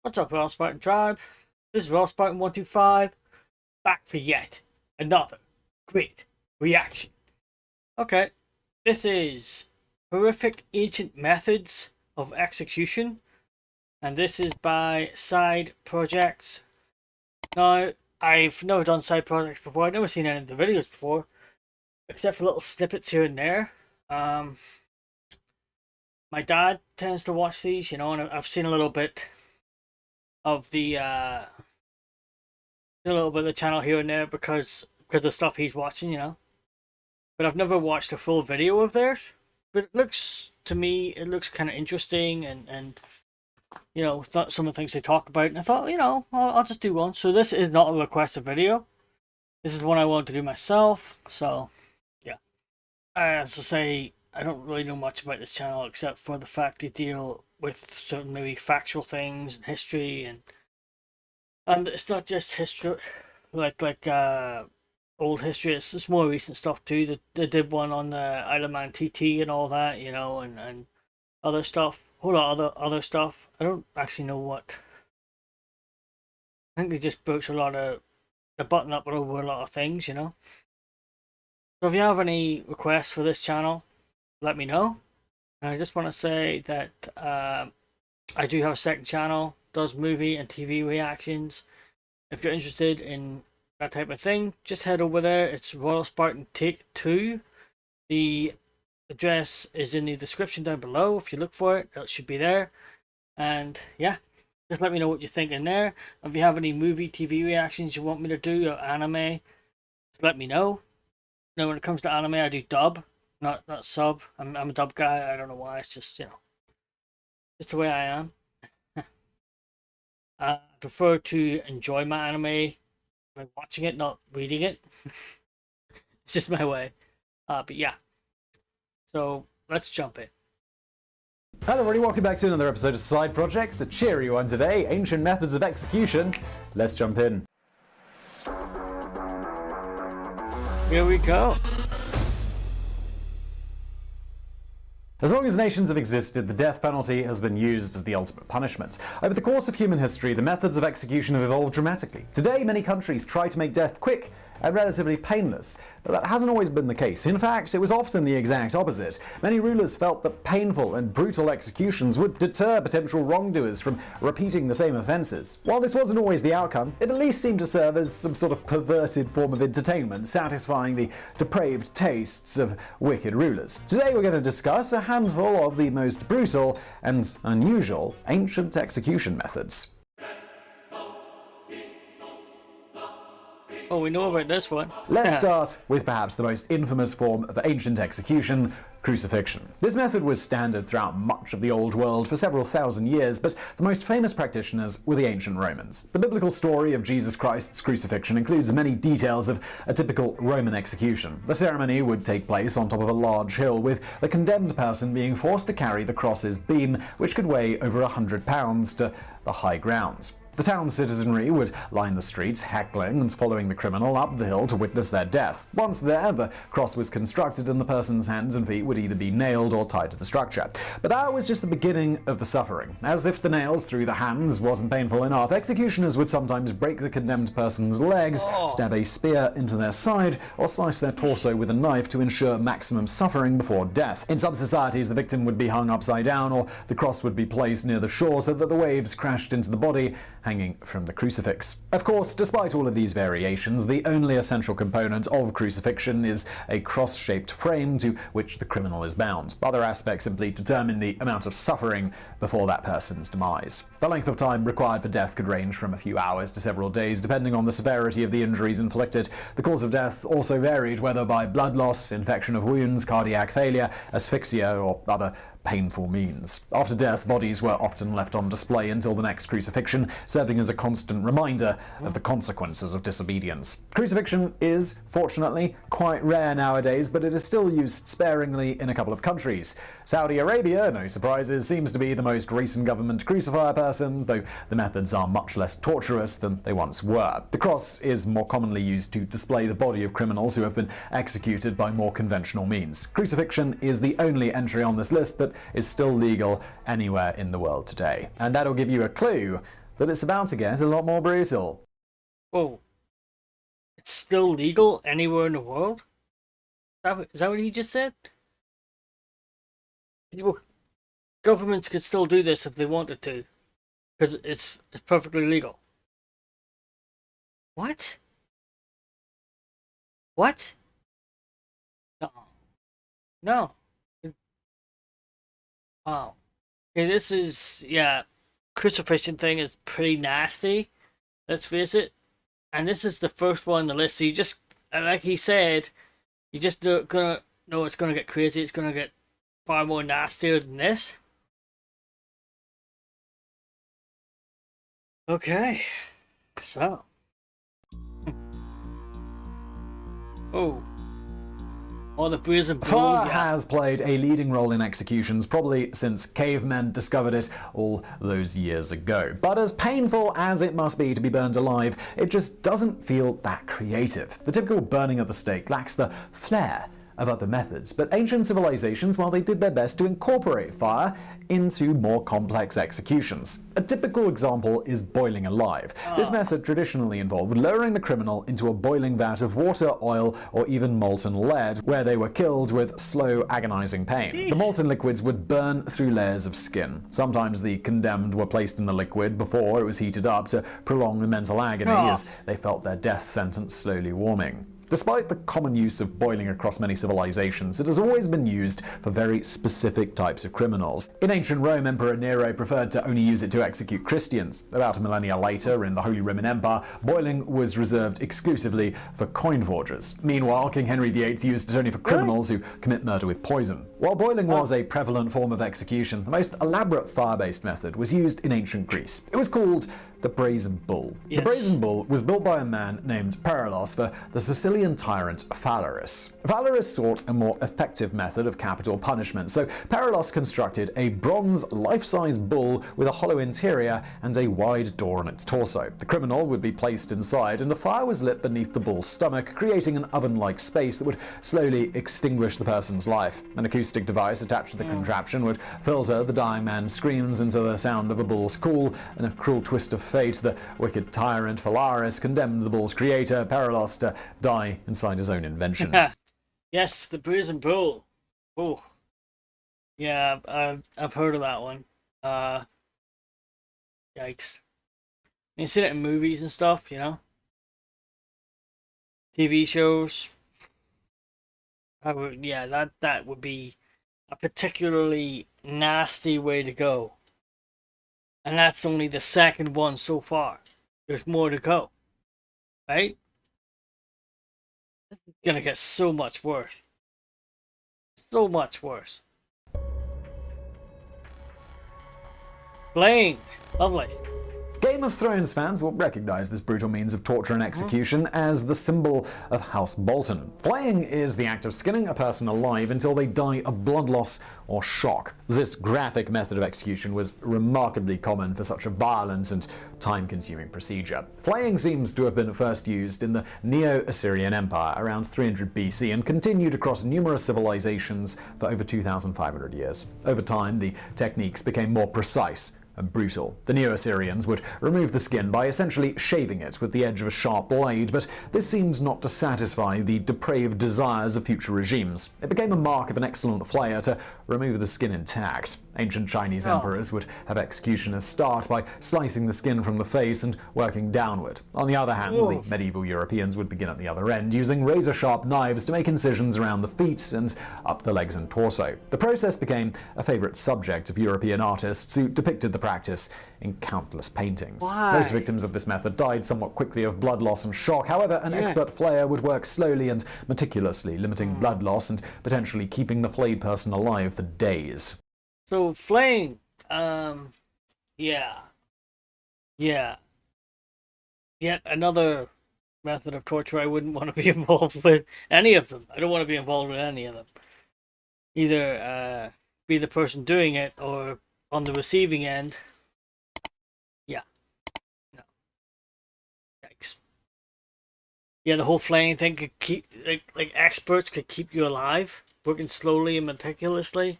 What's up, RoyalSpartan Tribe? This is RoyalSpartan125, back for yet another great reaction. Okay, this is Horrific Ancient Methods of Execution, and this is by Sideprojects. Now, I've never done Sideprojects before, I've never seen any of the videos before, except for little snippets here and there. My dad tends to watch these, and I've seen a little bit of the channel here and there because of stuff he's watching, But I've never watched a full video of theirs. But to me, it looks kind of interesting, and some of the things they talk about. And I thought, I'll just do one. So this is not a requested video. This is one I wanted to do myself. So yeah, as I say, I don't really know much about this channel except for the fact they deal with certain maybe factual things and history, and it's not just history like old history. It's more recent stuff too. They did one on the Impalement TT and all that, and other stuff, whole lot of other stuff. I don't actually know what. I think they just broach a lot of the button up over a lot of things, So if you have any requests for this channel, let me know. And I just want to say that I do have a second channel, does movie and TV reactions. If you're interested in that type of thing, just head over there. It's RoyalSpartan Take Two. The address is in the description down below. If you look for it, it should be there. And yeah, just let me know what you think in there. If you have any movie, TV reactions you want me to do, or anime, just let me know. Now, when it comes to anime, I do dub, not sub. I'm a dub guy. I don't know why. It's just just the way I am. I prefer to enjoy my anime by watching it, not reading it. It's just my way. But yeah. So let's jump in. Hello everybody, welcome back to another episode of Side Projects. A cheery one today, Ancient Methods of Execution. Let's jump in. Here we go. As long as nations have existed, the death penalty has been used as the ultimate punishment. Over the course of human history, the methods of execution have evolved dramatically. Today, many countries try to make death quick and relatively painless, but that hasn't always been the case. In fact, it was often the exact opposite. Many rulers felt that painful and brutal executions would deter potential wrongdoers from repeating the same offences. While this wasn't always the outcome, it at least seemed to serve as some sort of perverted form of entertainment, satisfying the depraved tastes of wicked rulers. Today we're going to discuss a handful of the most brutal and unusual ancient execution methods. Oh, we know about this one. Let's start with perhaps the most infamous form of ancient execution, crucifixion. This method was standard throughout much of the old world for several thousand years, but the most famous practitioners were the ancient Romans. The biblical story of Jesus Christ's crucifixion includes many details of a typical Roman execution. The ceremony would take place on top of a large hill, with the condemned person being forced to carry the cross's beam, which could weigh over 100 pounds, to the high ground. The town's citizenry would line the streets, heckling and following the criminal up the hill to witness their death. Once there, the cross was constructed and the person's hands and feet would either be nailed or tied to the structure. But that was just the beginning of the suffering. As if the nails through the hands wasn't painful enough, executioners would sometimes break the condemned person's legs, stab a spear into their side, or slice their torso with a knife to ensure maximum suffering before death. In some societies, the victim would be hung upside down, or the cross would be placed near the shore so that the waves crashed into the body, hanging from the crucifix. Of course, despite all of these variations, the only essential component of crucifixion is a cross-shaped frame to which the criminal is bound. Other aspects simply determine the amount of suffering before that person's demise. The length of time required for death could range from a few hours to several days, depending on the severity of the injuries inflicted. The cause of death also varied, whether by blood loss, infection of wounds, cardiac failure, asphyxia, or other painful means. After death, bodies were often left on display until the next crucifixion, serving as a constant reminder of the consequences of disobedience. Crucifixion is, fortunately, quite rare nowadays, but it is still used sparingly in a couple of countries. Saudi Arabia, no surprises, seems to be the most recent government to crucify a person, though the methods are much less torturous than they once were. The cross is more commonly used to display the body of criminals who have been executed by more conventional means. Crucifixion is the only entry on this list that is still legal anywhere in the world today. And that'll give you a clue that it's about to get a lot more brutal. Whoa. It's still legal anywhere in the world? Is that what he just said? People, governments could still do this if they wanted to. Because it's perfectly legal. What? What? No. No. Oh. Okay, this is, yeah, crucifixion thing is pretty nasty. Let's face it. And this is the first one on the list. So you just, like he said, you just gonna know it's gonna get crazy. It's gonna get far more nastier than this. Okay. So. Oh. All the bruising bull, Fire yeah. has played a leading role in executions probably since cavemen discovered it all those years ago. But as painful as it must be to be burned alive, it just doesn't feel that creative. The typical burning at the stake lacks the flair of other methods, but ancient civilizations, while they did their best to incorporate fire into more complex executions. A typical example is boiling alive. This method traditionally involved lowering the criminal into a boiling vat of water, oil, or even molten lead, where they were killed with slow, agonizing pain. The molten liquids would burn through layers of skin. Sometimes the condemned were placed in the liquid before it was heated up to prolong the mental agony as they felt their death sentence slowly warming. Despite the common use of boiling across many civilizations, it has always been used for very specific types of criminals. In ancient Rome, Emperor Nero preferred to only use it to execute Christians. About a millennia later, in the Holy Roman Empire, boiling was reserved exclusively for coin forgers. Meanwhile, King Henry VIII used it only for criminals who commit murder with poison. While boiling was a prevalent form of execution, the most elaborate fire-based method was used in ancient Greece. It was called the Brazen Bull. Yes. The Brazen Bull was built by a man named Perilos for the Sicilian tyrant Phalaris. Phalaris sought a more effective method of capital punishment, so Perilos constructed a bronze life-size bull with a hollow interior and a wide door on its torso. The criminal would be placed inside, and a fire was lit beneath the bull's stomach, creating an oven-like space that would slowly extinguish the person's life. An acoustic device attached to the contraption would filter the dying man's screams into the sound of a bull's call. In a cruel twist of fate, the wicked tyrant Phalaris condemned the bull's creator, Perilos, to die inside his own invention. Yes, the Brazen Bull. Oh. Yeah, I've heard of that one. Yikes. You see it in movies and stuff, you know? TV shows. That would be a particularly nasty way to go. And that's only the second one so far. There's more to go. Right? It's gonna get so much worse. So much worse. Blaine. Lovely. Game of Thrones fans will recognize this brutal means of torture and execution as the symbol of House Bolton. Flaying is the act of skinning a person alive until they die of blood loss or shock. This graphic method of execution was remarkably common for such a violent and time-consuming procedure. Flaying seems to have been first used in the Neo-Assyrian Empire around 300 BC and continued across numerous civilizations for over 2,500 years. Over time, the techniques became more precise and brutal. The Neo-Assyrians would remove the skin by essentially shaving it with the edge of a sharp blade, but this seemed not to satisfy the depraved desires of future regimes. It became a mark of an excellent flayer to remove the skin intact. Ancient Chinese emperors would have executioners start by slicing the skin from the face and working downward. On the other hand, the medieval Europeans would begin at the other end, using razor-sharp knives to make incisions around the feet and up the legs and torso. The process became a favorite subject of European artists who depicted the practice in countless paintings. Why? Most victims of this method died somewhat quickly of blood loss and shock. However, an expert flayer would work slowly and meticulously, limiting blood loss and potentially keeping the flayed person alive for days. So flaying, yeah. Yet another method of torture I wouldn't want to be involved with any of them. I don't want to be involved with any of them. Either be the person doing it or on the receiving end. Yeah. No. Yikes. Yeah, the whole flaying thing could keep like experts could keep you alive, working slowly and meticulously.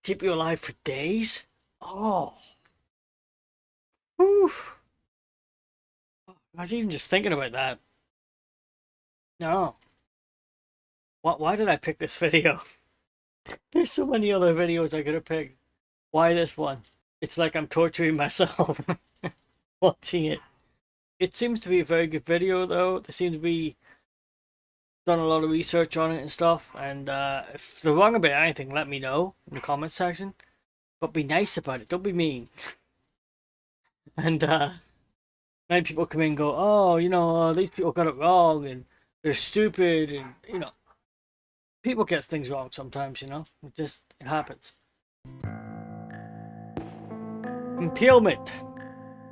Keep you alive for days? Oh. Whew. I was even just thinking about that. No. Why did I pick this video? There's so many other videos I could have picked. Why this one? It's like I'm torturing myself watching it. It seems to be a very good video though. They seem to be done a lot of research on it and stuff. And if they're wrong about anything, let me know in the comment section. But be nice about it. Don't be mean. And many people come in and go, oh, you know, these people got it wrong and they're stupid, and you know, people get things wrong sometimes, you know. It happens. Impalement.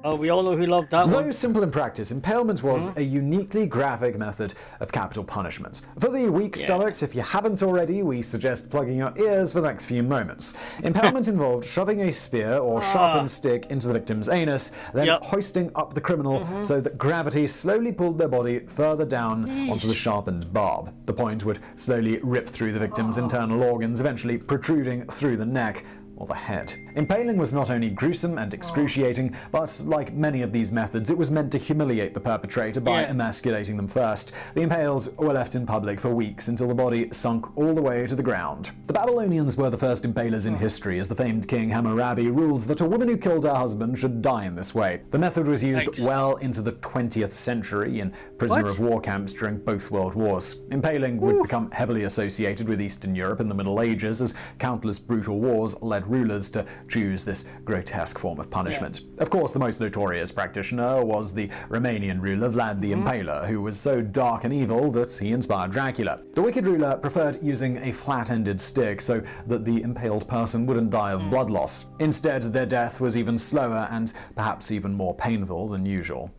Oh, we all know who loved that one. Though simple in practice, impalement was a uniquely graphic method of capital punishment. For the weak stomachs, if you haven't already, we suggest plugging your ears for the next few moments. Impalement involved shoving a spear or sharpened stick into the victim's anus, then hoisting up the criminal so that gravity slowly pulled their body further down onto the sharpened barb. The point would slowly rip through the victim's internal organs, eventually protruding through the neck or the head. Impaling was not only gruesome and excruciating, but like many of these methods, it was meant to humiliate the perpetrator by emasculating them first. The impaled were left in public for weeks until the body sunk all the way to the ground. The Babylonians were the first impalers in history, as the famed king Hammurabi ruled that a woman who killed her husband should die in this way. The method was used well into the 20th century in prisoner of war camps during both world wars. Impaling would become heavily associated with Eastern Europe in the Middle Ages, as countless brutal wars led rulers to choose this grotesque form of punishment. Of course, the most notorious practitioner was the Romanian ruler Vlad the Impaler, who was so dark and evil that he inspired Dracula. The wicked ruler preferred using a flat-ended stick so that the impaled person wouldn't die of blood loss. Instead, their death was even slower and perhaps even more painful than usual.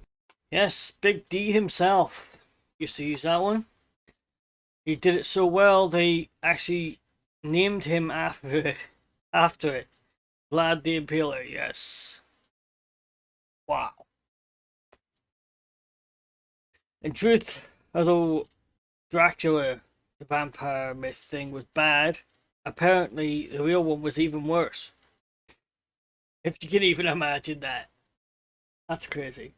Yes, Big D himself used to use that one. He did it so well, they actually named him after it. Vlad the Impaler, yes. Wow. In truth, although Dracula, the vampire myth thing, was bad, apparently the real one was even worse. If you can even imagine that. That's crazy.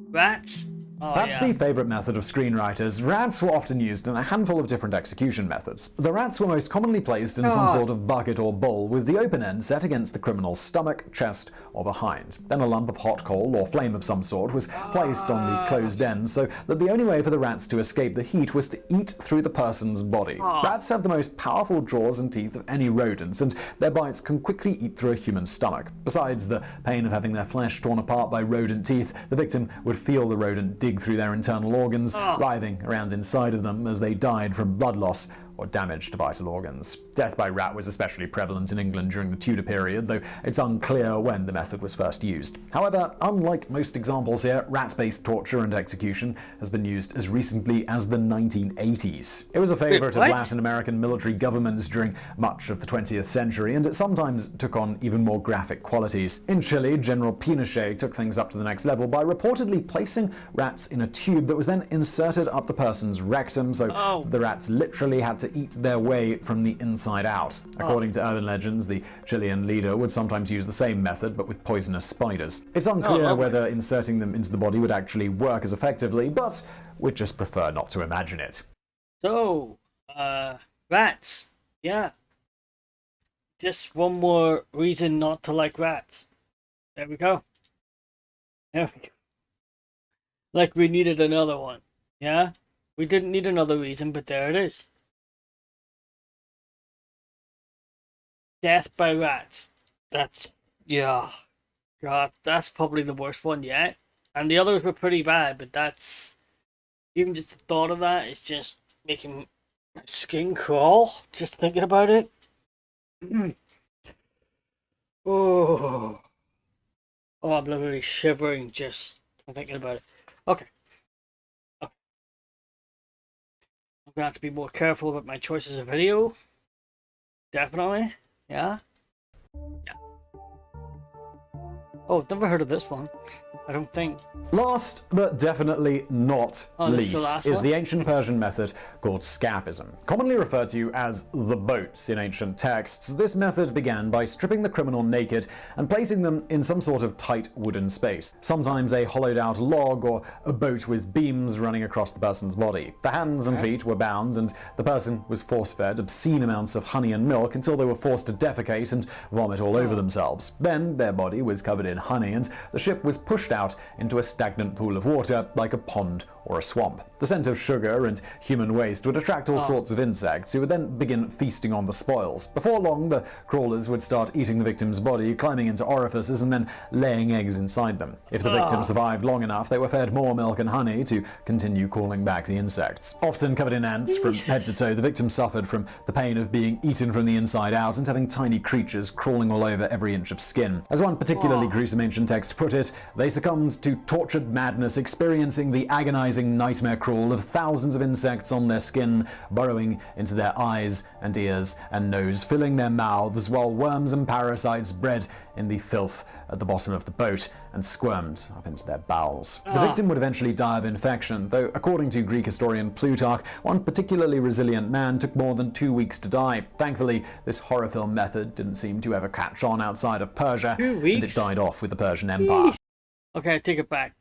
Rats? Oh, That's the favourite method of screenwriters. Rats were often used in a handful of different execution methods. The rats were most commonly placed in some sort of bucket or bowl, with the open end set against the criminal's stomach, chest, or behind. Then a lump of hot coal or flame of some sort was placed on the closed end, so that the only way for the rats to escape the heat was to eat through the person's body. Rats have the most powerful jaws and teeth of any rodents, and their bites can quickly eat through a human stomach. Besides the pain of having their flesh torn apart by rodent teeth, the victim would feel the rodent dig through their internal organs, writhing around inside of them as they died from blood loss or damage to vital organs. Death by rat was especially prevalent in England during the Tudor period, though it's unclear when the method was first used. However, unlike most examples here, rat-based torture and execution has been used as recently as the 1980s. It was a favorite of Latin American military governments during much of the 20th century, and it sometimes took on even more graphic qualities. In Chile, General Pinochet took things up to the next level by reportedly placing rats in a tube that was then inserted up the person's rectum, so the rats literally had to eat their way from the inside out. According to urban legends, the Chilean leader would sometimes use the same method, but with poisonous spiders. It's unclear whether inserting them into the body would actually work as effectively, but we'd just prefer not to imagine it. So, rats. Yeah. Just one more reason not to like rats. There we go. There we go. Like we needed another one. Yeah? We didn't need another reason, but there it is. Death by rats. God, that's probably the worst one yet. And the others were pretty bad, but that's... Even just the thought of that is just making my skin crawl. Just thinking about it. Oh, I'm literally shivering just from thinking about it. Okay. I'm gonna have to be more careful about my choices of video. Definitely. Yeah. Oh, never heard of this one. I don't think. Last, but definitely not This is the least, last is one? the ancient Persian method called Scafism. Commonly referred to as the boats in ancient texts, this method began by stripping the criminal naked and placing them in some sort of tight wooden space, sometimes a hollowed out log or a boat with beams running across the person's body. The hands and feet were bound, and the person was force-fed obscene amounts of honey and milk until they were forced to defecate and vomit all over themselves. Then their body was covered in honey, and the ship was pushed out into a stagnant pool of water like a pond or a swamp. The scent of sugar and human waste would attract all sorts of insects, who would then begin feasting on the spoils. Before long, the crawlers would start eating the victim's body, climbing into orifices, and then laying eggs inside them. If the victim survived long enough, they were fed more milk and honey to continue calling back the insects. Often covered in ants from head to toe, the victim suffered from the pain of being eaten from the inside out and having tiny creatures crawling all over every inch of skin. As one particularly gruesome ancient text put it, they succumbed to tortured madness, experiencing the agonizing nightmare crawl of thousands of insects on their skin, burrowing into their eyes and ears and nose, filling their mouths, while worms and parasites bred in the filth at the bottom of the boat and squirmed up into their bowels. The victim would eventually die of infection, though according to Greek historian Plutarch, one particularly resilient man took more than 2 weeks to die. Thankfully, this horror film method didn't seem to ever catch on outside of Persia, 2 and weeks? it died off with the Persian Empire. Okay, I take it back.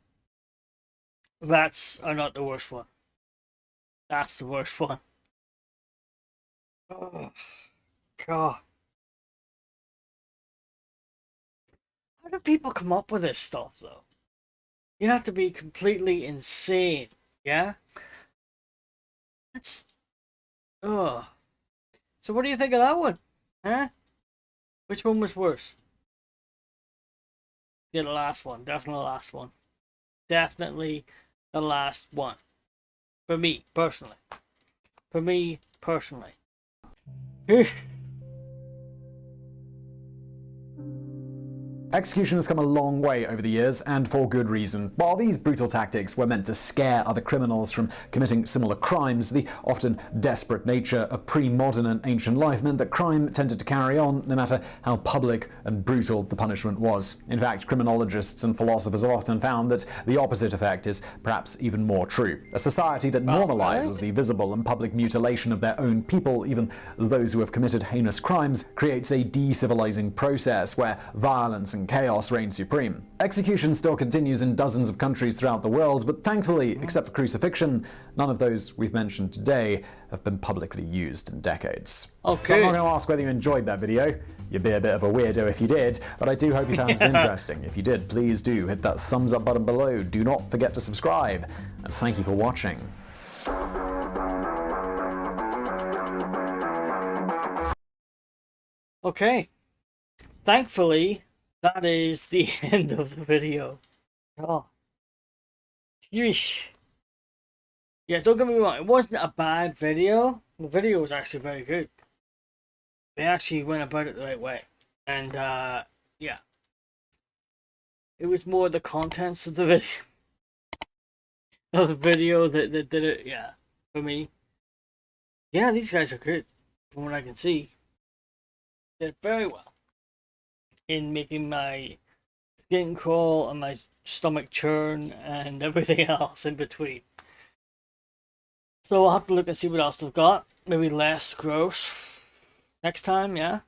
That's not the worst one. That's the worst one. Oh, God. How do people come up with this stuff, though? You have to be completely insane, yeah? That's... Oh. So what do you think of that one? Huh? Which one was worse? Yeah, the last one. Definitely the last one. Definitely the last one. For me, personally. For me, personally. Execution has come a long way over the years, and for good reason. While these brutal tactics were meant to scare other criminals from committing similar crimes, the often desperate nature of pre-modern and ancient life meant that crime tended to carry on no matter how public and brutal the punishment was. In fact, criminologists and philosophers have often found that the opposite effect is perhaps even more true. A society that normalizes the visible and public mutilation of their own people, even those who have committed heinous crimes, creates a decivilizing process where violence and chaos reign supreme. Execution still continues in dozens of countries throughout the world, but thankfully, except for crucifixion, none of those we've mentioned today have been publicly used in decades. Okay. So I'm not going to ask whether you enjoyed that video. You'd be a bit of a weirdo if you did, but I do hope you found it interesting. If you did, please do hit that thumbs up button below. Do not forget to subscribe, and thank you for watching. Okay. Thankfully, that is the end of the video. Oh. Yeesh. Yeah, don't get me wrong, it wasn't a bad video. The video was actually very good. They actually went about it the right way. And, yeah. It was more the contents of the video. Of the video that did it, yeah. For me. Yeah, these guys are good. From what I can see. Did very well in making my skin crawl and my stomach churn and everything else in between. So I'll have to look and see what else they've got. Maybe less gross next time, yeah?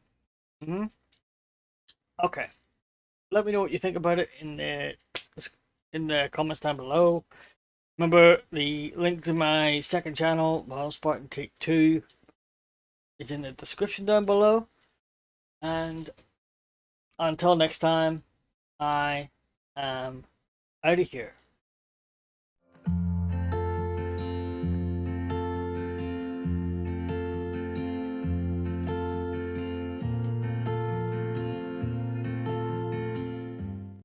Okay. Let me know what you think about it in the comments down below. Remember, the link to my second channel, RoyalSpartan Take Two, is in the description down below. And until next time, I am out of here.